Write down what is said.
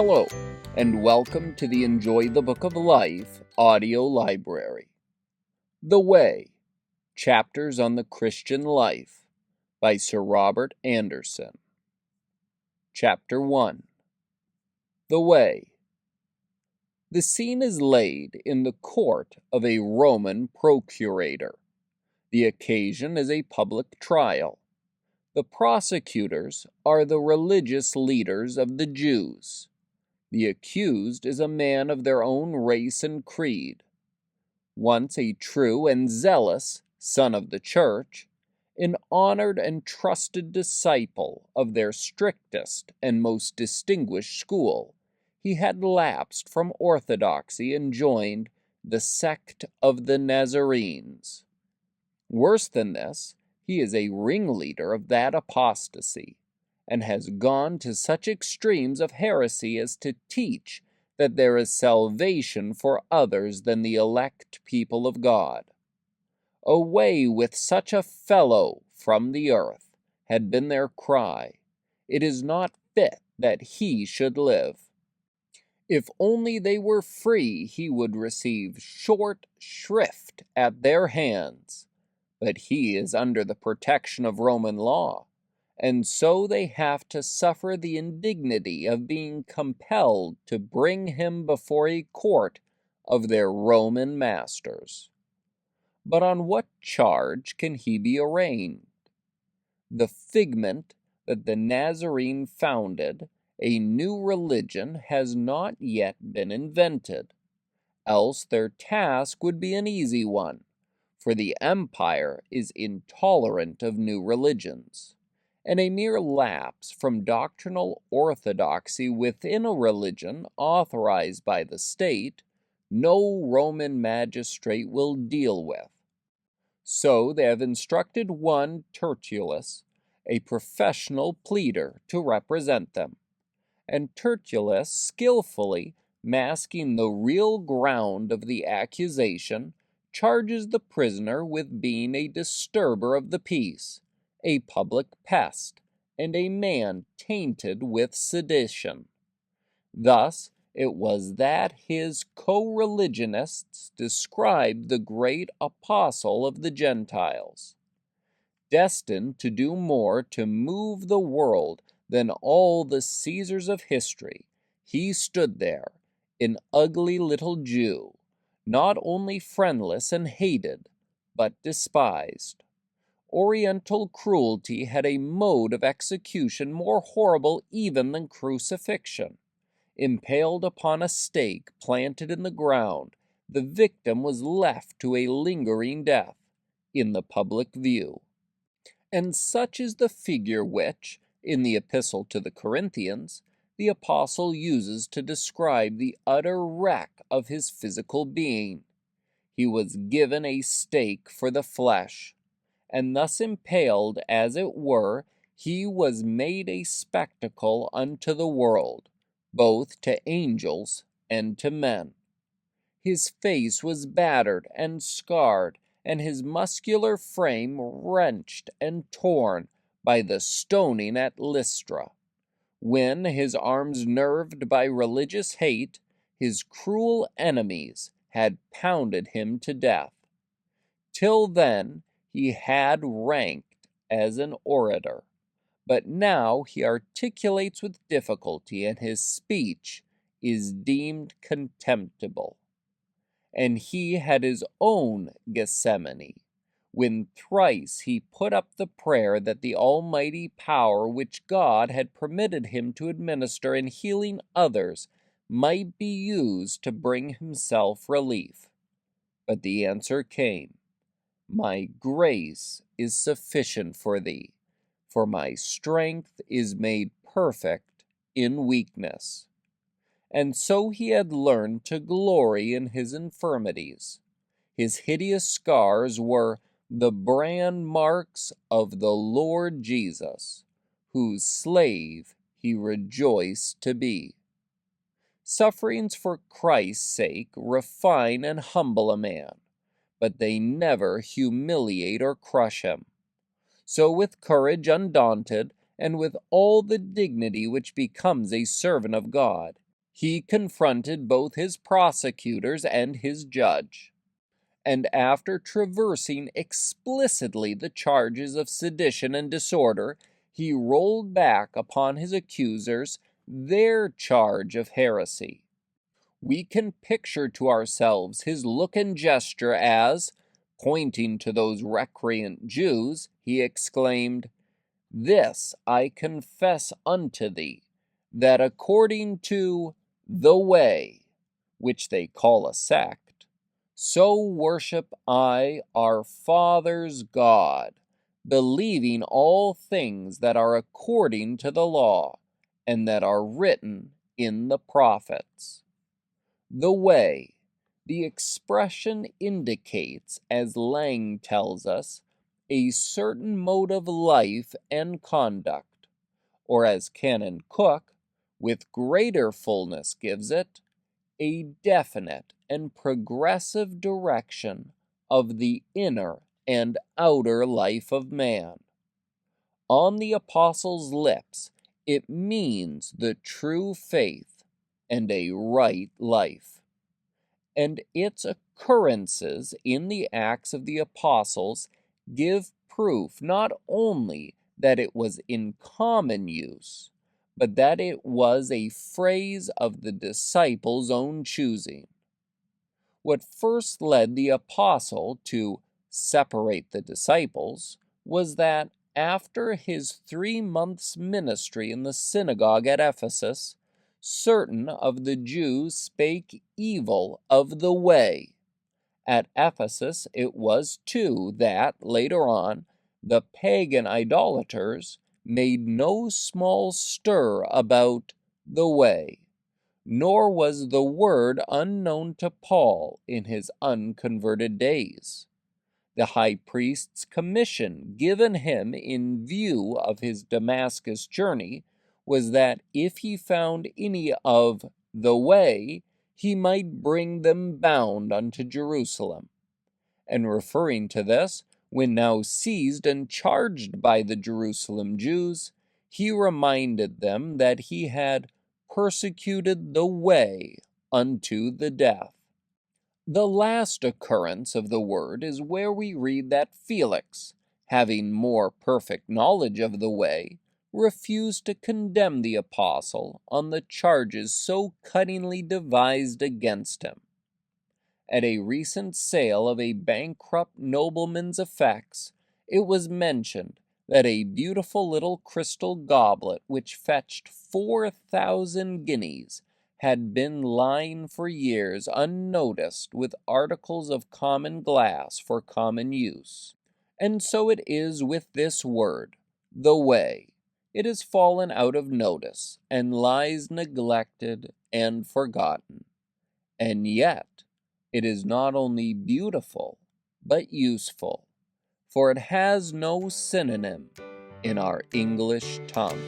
Hello, and welcome to the Enjoy the Book of Life audio library. The Way, Chapters on the Christian Life by Sir Robert Anderson. Chapter 1. The Way. The scene is laid in the court of a Roman procurator. The occasion is a public trial. The prosecutors are the religious leaders of the Jews. The accused is a man of their own race and creed. Once a true and zealous son of the church, an honored and trusted disciple of their strictest and most distinguished school, he had lapsed from orthodoxy and joined the sect of the Nazarenes. Worse than this, he is a ringleader of that apostasy, and has gone to such extremes of heresy as to teach that there is salvation for others than the elect people of God. Away with such a fellow from the earth had been their cry. It is not fit that he should live. If only they were free, he would receive short shrift at their hands. But he is under the protection of Roman law, and so they have to suffer the indignity of being compelled to bring him before a court of their Roman masters. But on what charge can he be arraigned? The figment that the Nazarene founded, a new religion, has not yet been invented, else their task would be an easy one, for the empire is intolerant of new religions, and a mere lapse from doctrinal orthodoxy within a religion authorized by the state, no Roman magistrate will deal with. So they have instructed one Tertullus, a professional pleader, to represent them, and Tertullus, skillfully masking the real ground of the accusation, charges the prisoner with being a disturber of the peace, a public pest, and a man tainted with sedition. Thus it was that his co-religionists described the great apostle of the Gentiles. Destined to do more to move the world than all the Caesars of history, he stood there, an ugly little Jew, not only friendless and hated, but despised. Oriental cruelty had a mode of execution more horrible even than crucifixion. Impaled upon a stake planted in the ground, the victim was left to a lingering death in the public view. And such is the figure which, in the Epistle to the Corinthians, the apostle uses to describe the utter wreck of his physical being. He was given a stake for the flesh, and thus impaled, as it were, he was made a spectacle unto the world, both to angels and to men. His face was battered and scarred, and his muscular frame wrenched and torn by the stoning at Lystra, when, his arms nerved by religious hate, his cruel enemies had pounded him to death. Till then he had ranked as an orator, but now he articulates with difficulty, and his speech is deemed contemptible. And he had his own Gethsemane, when thrice he put up the prayer that the almighty power which God had permitted him to administer in healing others might be used to bring himself relief. But the answer came, "My grace is sufficient for thee, for my strength is made perfect in weakness." And so he had learned to glory in his infirmities. His hideous scars were the brand marks of the Lord Jesus, whose slave he rejoiced to be. Sufferings for Christ's sake refine and humble a man, but they never humiliate or crush him. So with courage undaunted, and with all the dignity which becomes a servant of God, He confronted both his prosecutors and his judge, and after traversing explicitly the charges of sedition and disorder, he rolled back upon his accusers their charge of heresy. We can picture to ourselves his look and gesture as, pointing to those recreant Jews, he exclaimed, "This I confess unto thee, that according to the way, which they call a sect, so worship I our fathers' God, believing all things that are according to the law, and that are written in the prophets." The way, the expression indicates, as Lang tells us, a certain mode of life and conduct, or as Canon Cook, with greater fullness gives it, a definite and progressive direction of the inner and outer life of man. On the apostle's lips, it means the true faith and a right life, and its occurrences in the Acts of the Apostles give proof not only that it was in common use, but that it was a phrase of the disciples' own choosing. What first led the apostle to separate the disciples was that after his 3 months' ministry in the synagogue at Ephesus, certain of the Jews spake evil of the way. At Ephesus it was too that, later on, the pagan idolaters made no small stir about the way, nor was the word unknown to Paul in his unconverted days. The high priest's commission given him in view of his Damascus journey was that if he found any of the way, he might bring them bound unto Jerusalem. And referring to this, when now seized and charged by the Jerusalem Jews, he reminded them that he had persecuted the way unto the death. The last occurrence of the word is where we read that Felix, having more perfect knowledge of the way, refused to condemn the apostle on the charges so cuttingly devised against him. At a recent sale of a bankrupt nobleman's effects, it was mentioned that a beautiful little crystal goblet which fetched 4,000 guineas had been lying for years unnoticed with articles of common glass for common use. And so it is with this word, the way. It has fallen out of notice and lies neglected and forgotten. And yet, it is not only beautiful, but useful, for it has no synonym in our English tongue.